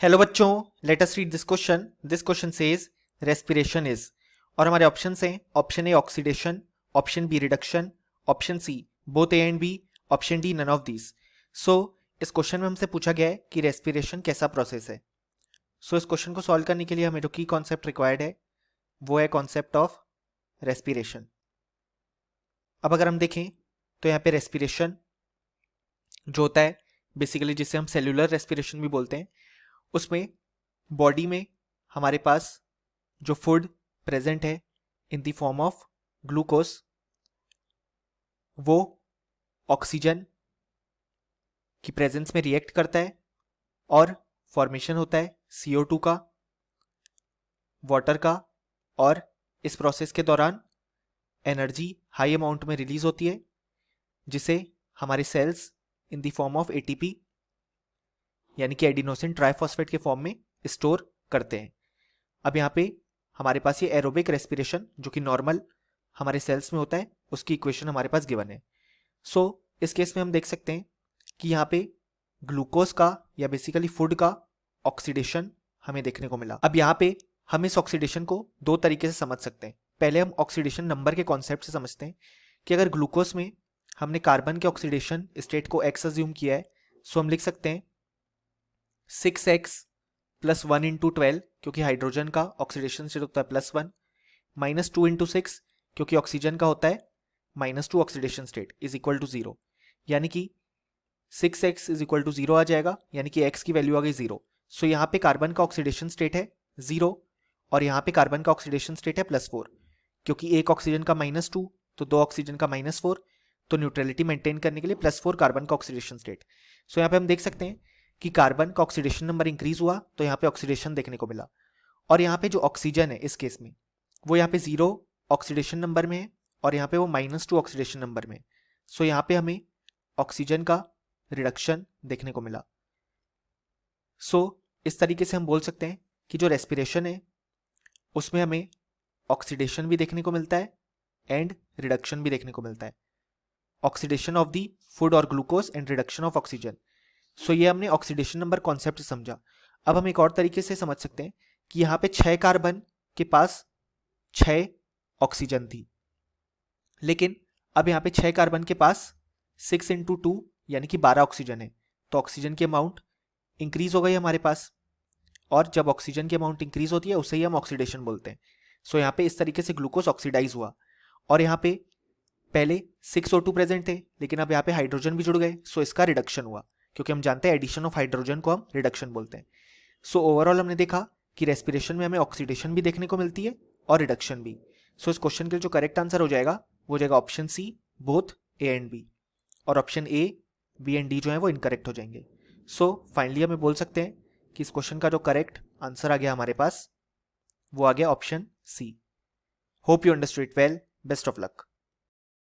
Hello बच्चों, let us read this question. This question says respiration is, और हमारे option हैं option A oxidation, option B reduction, option C both A and B, option D none of these. So इस question में हमसे पूछा गया है कि रेस्पिरेशन कैसा प्रोसेस है। सो इस क्वेश्चन को सॉल्व करने के लिए हमें जो की कॉन्सेप्ट रिक्वायर्ड है वो है कॉन्सेप्ट ऑफ रेस्पिरेशन। अब अगर हम देखें तो यहाँ पे रेस्पिरेशन जो होता है बेसिकली जिसे हम सेल्यूलर रेस्पिरेशन भी बोलते हैं, उसमें बॉडी में हमारे पास जो फूड प्रेजेंट है इन द फॉर्म ऑफ ग्लूकोज, वो ऑक्सीजन की प्रेजेंस में रिएक्ट करता है और फॉर्मेशन होता है CO2 का, वाटर का, और इस प्रोसेस के दौरान एनर्जी हाई अमाउंट में रिलीज होती है जिसे हमारे cells in the form of ATP यानी कि एडिनोसिन ट्राइफॉस्फेट के फॉर्म में स्टोर करते हैं। अब यहाँ पे हमारे पास ये एरोबिक रेस्पिरेशन जो कि नॉर्मल हमारे सेल्स में होता है उसकी इक्वेशन हमारे पास गिवन है। सो इस केस में हम देख सकते हैं कि यहाँ पे ग्लूकोज का या बेसिकली फूड का ऑक्सीडेशन हमें देखने को मिला। अब यहाँ पे हम इस ऑक्सीडेशन को दो तरीके से समझ सकते हैं। पहले हम ऑक्सीडेशन नंबर के कॉन्सेप्ट से समझते हैं कि अगर ग्लूकोज में हमने कार्बन के ऑक्सीडेशन स्टेट को x अज्यूम किया है, सो हम लिख सकते हैं 6x प्लस 1 इंटू 12 क्योंकि हाइड्रोजन का ऑक्सीडेशन स्टेट होता है +1, माइनस 2 इंटू 6 क्योंकि ऑक्सीजन का होता है -2 oxidation state is equal to 0, यानी कि 6x इज इक्वल टू 0 आ जाएगा, यानी कि x की वैल्यू आ गई 0। सो यहाँ पे कार्बन का ऑक्सीडेशन स्टेट है 0 और यहाँ पे कार्बन का ऑक्सीडेशन स्टेट है +4, क्योंकि एक ऑक्सीजन का -2 तो दो ऑक्सीजन का -4, तो न्यूट्रलिटी मेंटेन करने के लिए +4 कार्बन का ऑक्सीडेशन स्टेट। सो यहाँ पे हम देख सकते हैं कि कार्बन का ऑक्सीडेशन नंबर इंक्रीज हुआ तो यहाँ पे ऑक्सीडेशन देखने को मिला, और यहाँ पे जो ऑक्सीजन है इस केस में वो यहाँ पे 0 ऑक्सीडेशन नंबर में है और यहाँ पे वो -2 ऑक्सीडेशन नंबर में। सो यहाँ पे हमें ऑक्सीजन का रिडक्शन देखने को मिला। सो इस तरीके से हम बोल सकते हैं कि जो रेस्पिरेशन है उसमें हमें ऑक्सीडेशन भी देखने को मिलता है एंड रिडक्शन भी देखने को मिलता है। ऑक्सीडेशन ऑफ दी फूड और glucose and reduction of oxygen. So ये हमने ऑक्सीडेशन नंबर कॉन्सेप्ट समझा। अब हम एक और तरीके से समझ सकते हैं कि यहाँ पे 6 कार्बन के पास 6 ऑक्सीजन थी, लेकिन अब यहाँ पे 6 कार्बन के पास 6 इंटू 2 यानी कि 12 ऑक्सीजन है, तो ऑक्सीजन की अमाउंट इंक्रीज हो गई हमारे पास, और जब ऑक्सीजन की अमाउंट इंक्रीज होती है उसे ही हम ऑक्सीडेशन बोलते हैं। सो यहाँ पे इस तरीके से ग्लूकोज ऑक्सीडाइज हुआ, और यहाँ पे पहले 6 O2 प्रेजेंट थे लेकिन अब यहाँ पे हाइड्रोजन भी जुड़ गए, सो इसका रिडक्शन हुआ, क्योंकि हम जानते हैं एडिशन ऑफ हाइड्रोजन को हम रिडक्शन बोलते हैं। सो ओवरऑल हमने देखा कि रेस्पिरेशन में हमें ऑक्सीडेशन भी देखने को मिलती है और रिडक्शन भी। सो इस क्वेश्चन के लिए जो करेक्ट आंसर हो जाएगा वो जाएगा option C both A and B, और option A, B and D जो है वो इनकरेक्ट हो जाएंगे। सो फाइनली हमें बोल सकते हैं कि इस क्वेश्चन का जो करेक्ट आंसर आ गया हमारे पास वो आ गया option C। Hope you understood it well, best of luck.